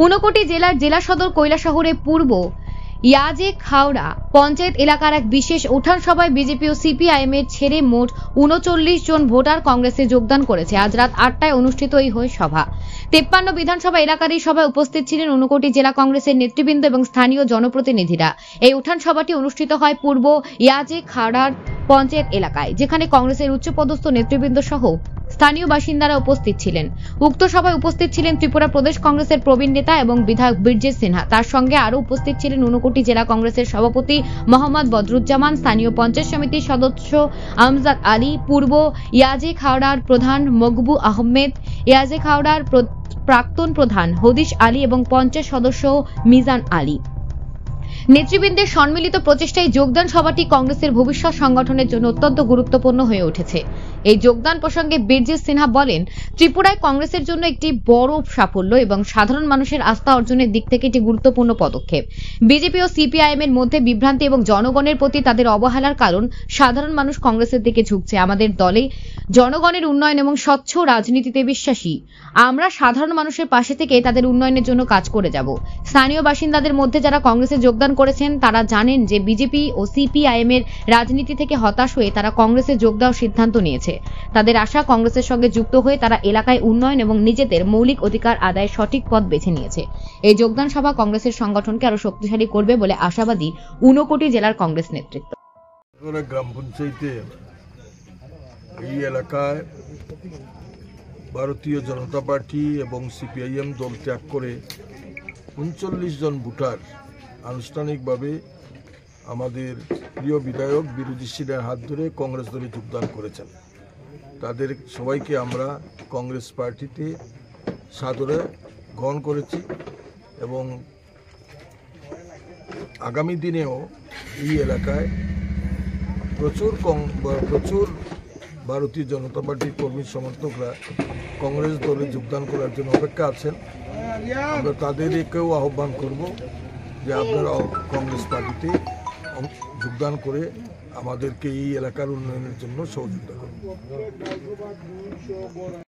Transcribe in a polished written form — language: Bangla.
ঊনকোটি জেলার জেলা সদর কৈলাসহরে পূর্ব ইয়াজে খাওড়া পঞ্চায়েত এলাকার এক বিশেষ উঠান সভায় বিজেপি ও সিপিআইএম এর ছেড়ে মোট ৩৯ জন ভোটার কংগ্রেসে যোগদান করেছে। আজ রাত ৮টায় অনুষ্ঠিত এই সভা। ৫৩ বিধানসভা এলাকার এই সভায় উপস্থিত ছিলেন ঊনকোটি জেলা কংগ্রেসের নেতৃবৃন্দ এবং স্থানীয় জনপ্রতিনিধিরা। এই উঠান সভাটি অনুষ্ঠিত হয় পূর্ব ইয়াজে খাওড়ার পঞ্চায়েত এলাকায়, যেখানে কংগ্রেসের উচ্চপদস্থ নেতৃবৃন্দ সহ স্থানীয় বাসিন্দারা উপস্থিত ছিলেন। উক্ত সভায় উপস্থিত ছিলেন ত্রিপুরা প্রদেশ কংগ্রেসের প্রবীণ নেতা এবং বিধায়ক বীরজিৎ সিনহা। তার সঙ্গে আরও উপস্থিত ছিলেন ঊনকোটি জেলা কংগ্রেসের সভাপতি মোহাম্মদ বদরুজ্জামান, স্থানীয় পঞ্চায়েত সমিতির সদস্য আমজাদ আলী, পূর্ব ইয়াজে খাওড়ার প্রধান মকবু আহমেদ, ইয়াজে খাওড়ার প্রাক্তন প্রধান হদিশ আলী এবং পঞ্চায়েত সদস্য মিজান আলী। নেতৃবৃন্দের সম্মিলিত প্রচেষ্টায় যোগদান সভাটি কংগ্রেসের ভবিষ্যৎ সংগঠনের জন্য অত্যন্ত গুরুত্বপূর্ণ হয়ে উঠেছে। এই যোগদান প্রসঙ্গে বীরজিৎ সিনহা বলেন, ত্রিপুরায় কংগ্রেসের জন্য একটি বড় সাফল্য এবং সাধারণ মানুষের আস্থা অর্জনের দিক থেকে একটি গুরুত্বপূর্ণ পদক্ষেপ। বিজেপি ও সিপিআইএম এর মধ্যে বিভ্রান্তি এবং জনগণের প্রতি তাদের অবহেলার কারণ সাধারণ মানুষ কংগ্রেসের দিকে ঝুঁকছে। আমাদের দলে জনগণের উন্নয়ন এবং স্বচ্ছ রাজনীতিতে বিশ্বাসী। আমরা সাধারণ মানুষের পাশে থেকে তাদের উন্নয়নের জন্য কাজ করে যাব। স্থানীয় বাসিন্দাদের মধ্যে যারা কংগ্রেসে যোগদান করেছেন তারা জানেন যে বিজেপি ও সিপিআইএম এর রাজনীতি থেকে হতাশ হয়ে তারা কংগ্রেসে যোগ দেওয়ার সিদ্ধান্ত নিয়েছে। তাদের আশা কংগ্রেসের সঙ্গে যুক্ত হয়ে তারা এলাকায় উন্নয়ন এবং নিজেদের মৌলিক অধিকার আদায়ের সঠিক পথ বেছে নিয়েছে। এই যোগদান সভা কংগ্রেসের সংগঠনকে আরো শক্তিশালী করবে বলে আশাবাদী ঊনকোটি জেলার কংগ্রেস নেতৃত্ব। গ্রাম পঞ্চায়েতে এই এলাকায় ভারতীয় জনতা পার্টি এবং সিপিআইএম দল ত্যাগ করে ৩৯ জন ভোটার আনুষ্ঠানিকভাবে আমাদের প্রিয় বিধায়ক বীরজিৎ সিনহার হাত ধরে কংগ্রেস দলে যোগদান করেছেন। তাদের সবাইকে আমরা কংগ্রেস পার্টিতে সাদরে গ্রহণ করেছি এবং আগামী দিনেও এই এলাকায় প্রচুর ভারতীয় জনতা পার্টির কর্মী সমর্থকরা কংগ্রেস দলে যোগদান করার জন্য অপেক্ষা আছেন। আমরা তাদেরকেও আহ্বান করব যে আপনারা কংগ্রেস পার্টিতে যোগদান করে আমাদেরকে এই এলাকার উন্নয়নের জন্য সহযোগিতা করুন।